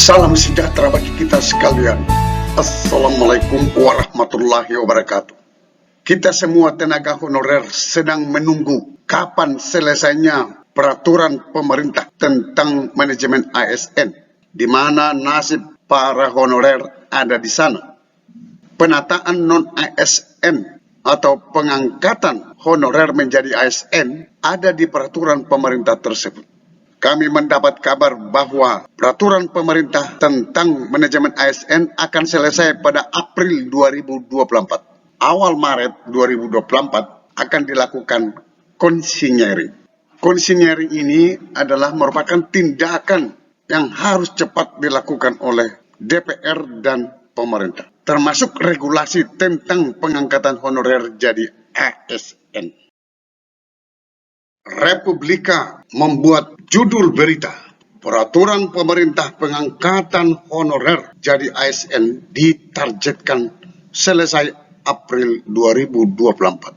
Salam sejahtera bagi kita sekalian. Assalamualaikum warahmatullahi wabarakatuh. Kita semua tenaga honorer sedang menunggu kapan selesainya peraturan pemerintah tentang manajemen ASN, di mana nasib para honorer ada di sana. Penataan non-ASN atau pengangkatan honorer menjadi ASN ada di peraturan pemerintah tersebut. Kami mendapat kabar bahwa peraturan pemerintah tentang manajemen ASN akan selesai pada April 2024. Awal Maret 2024 akan dilakukan konsinyering. Konsinyering ini adalah merupakan tindakan yang harus cepat dilakukan oleh DPR dan pemerintah, termasuk regulasi tentang pengangkatan honorer jadi ASN. Republika membuat judul berita, peraturan pemerintah pengangkatan honorer jadi ASN ditargetkan selesai April 2024.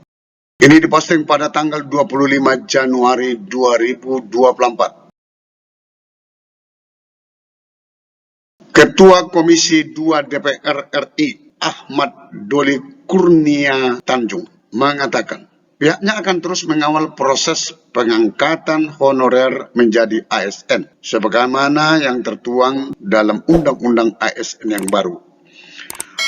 Ini diposting pada tanggal 25 Januari 2024. Ketua Komisi 2 DPR RI Ahmad Doli Kurnia Tanjung mengatakan, pihaknya akan terus mengawal proses pengangkatan honorer menjadi ASN, sebagaimana yang tertuang dalam Undang-Undang ASN yang baru.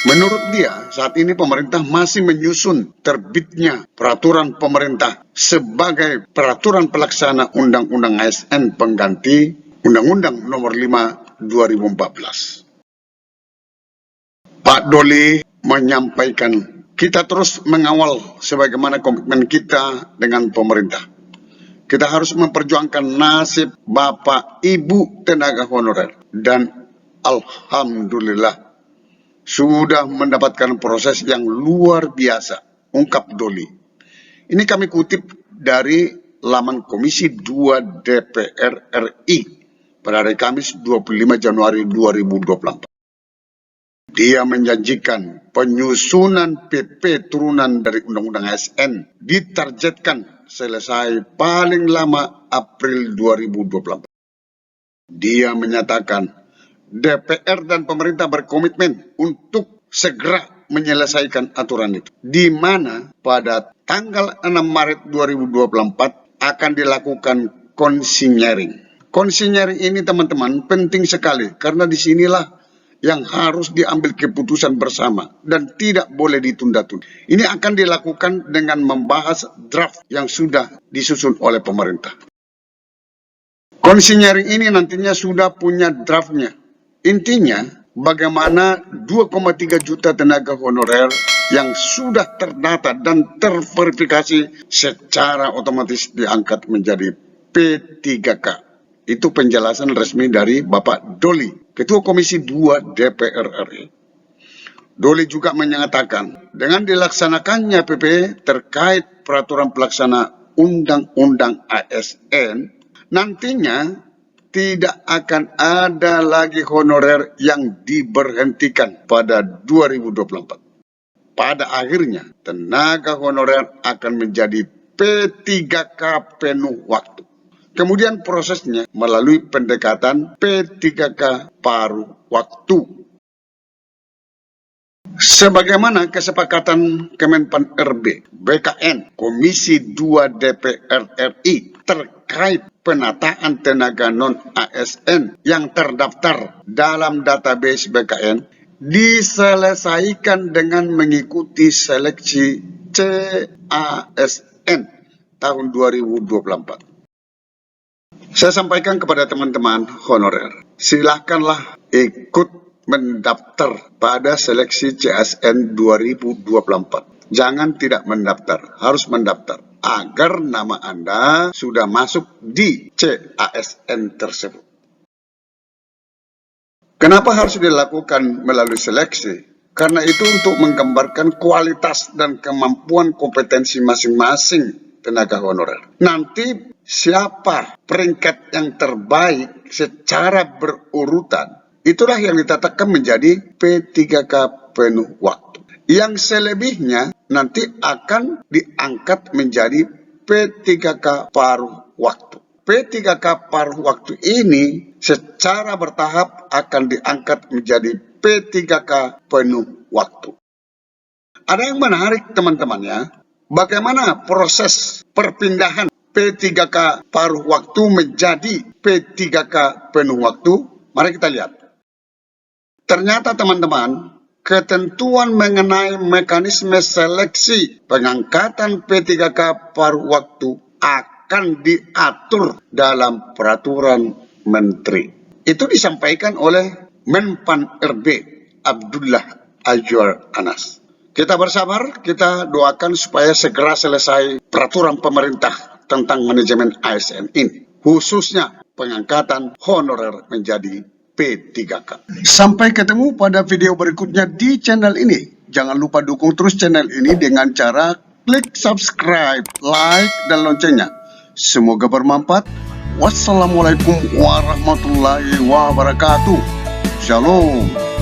Menurut dia, saat ini pemerintah masih menyusun terbitnya peraturan pemerintah sebagai peraturan pelaksana Undang-Undang ASN pengganti Undang-Undang Nomor 5 2014. Pak Doli menyampaikan, kita terus mengawal sebagaimana komitmen kita dengan pemerintah. Kita harus memperjuangkan nasib Bapak Ibu tenaga honorer dan alhamdulillah sudah mendapatkan proses yang luar biasa, ungkap Doli. Ini kami kutip dari laman Komisi 2 DPR RI pada hari Kamis 25 Januari 2024. Dia menjanjikan penyusunan PP turunan dari Undang-Undang ASN ditargetkan selesai paling lama April 2024. Dia menyatakan DPR dan pemerintah berkomitmen untuk segera menyelesaikan aturan itu, di mana pada tanggal 6 Maret 2024 akan dilakukan konsinyering. Konsinyering ini teman-teman penting sekali karena disinilah yang harus diambil keputusan bersama dan tidak boleh ditunda-tunda. Ini akan dilakukan dengan membahas draft yang sudah disusun oleh pemerintah. Konsinyering ini nantinya sudah punya draftnya. Intinya, bagaimana 2,3 juta tenaga honorer yang sudah terdata dan terverifikasi secara otomatis diangkat menjadi P3K. Itu penjelasan resmi dari Bapak Doli, Ketua Komisi 2 DPR RI. Doli juga menyatakan, dengan dilaksanakannya PP terkait peraturan pelaksana Undang-Undang ASN, nantinya tidak akan ada lagi honorer yang diberhentikan pada 2024. Pada akhirnya, tenaga honorer akan menjadi P3K penuh waktu. Kemudian prosesnya melalui pendekatan P3K paruh waktu. Sebagaimana kesepakatan Kemenpan RB, BKN, Komisi 2 DPR RI terkait penataan tenaga non-ASN yang terdaftar dalam database BKN diselesaikan dengan mengikuti seleksi CASN tahun 2024. Saya sampaikan kepada teman-teman honorer, silakanlah ikut mendaftar pada seleksi CASN 2024. Jangan tidak mendaftar, harus mendaftar agar nama Anda sudah masuk di CASN tersebut. Kenapa harus dilakukan melalui seleksi? Karena itu untuk menggambarkan kualitas dan kemampuan kompetensi masing-masing tenaga honorer. Nanti siapa peringkat yang terbaik secara berurutan, itulah yang ditetapkan menjadi P3K penuh waktu. Yang selebihnya nanti akan diangkat menjadi P3K paruh waktu. P3K paruh waktu ini secara bertahap akan diangkat menjadi P3K penuh waktu. Ada yang menarik teman-teman ya, bagaimana proses perpindahan P3K paruh waktu menjadi P3K penuh waktu? Mari kita lihat. Ternyata teman-teman, ketentuan mengenai mekanisme seleksi pengangkatan P3K paruh waktu akan diatur dalam peraturan menteri. Itu disampaikan oleh Menpan RB Abdullah Azwar Anas. Kita bersabar, kita doakan supaya segera selesai peraturan pemerintah tentang manajemen ASN ini, khususnya pengangkatan honorer menjadi P3K. Sampai ketemu pada video berikutnya di channel ini. Jangan lupa dukung terus channel ini dengan cara klik subscribe, like, dan loncengnya. Semoga bermanfaat. Wassalamualaikum warahmatullahi wabarakatuh. Shalom.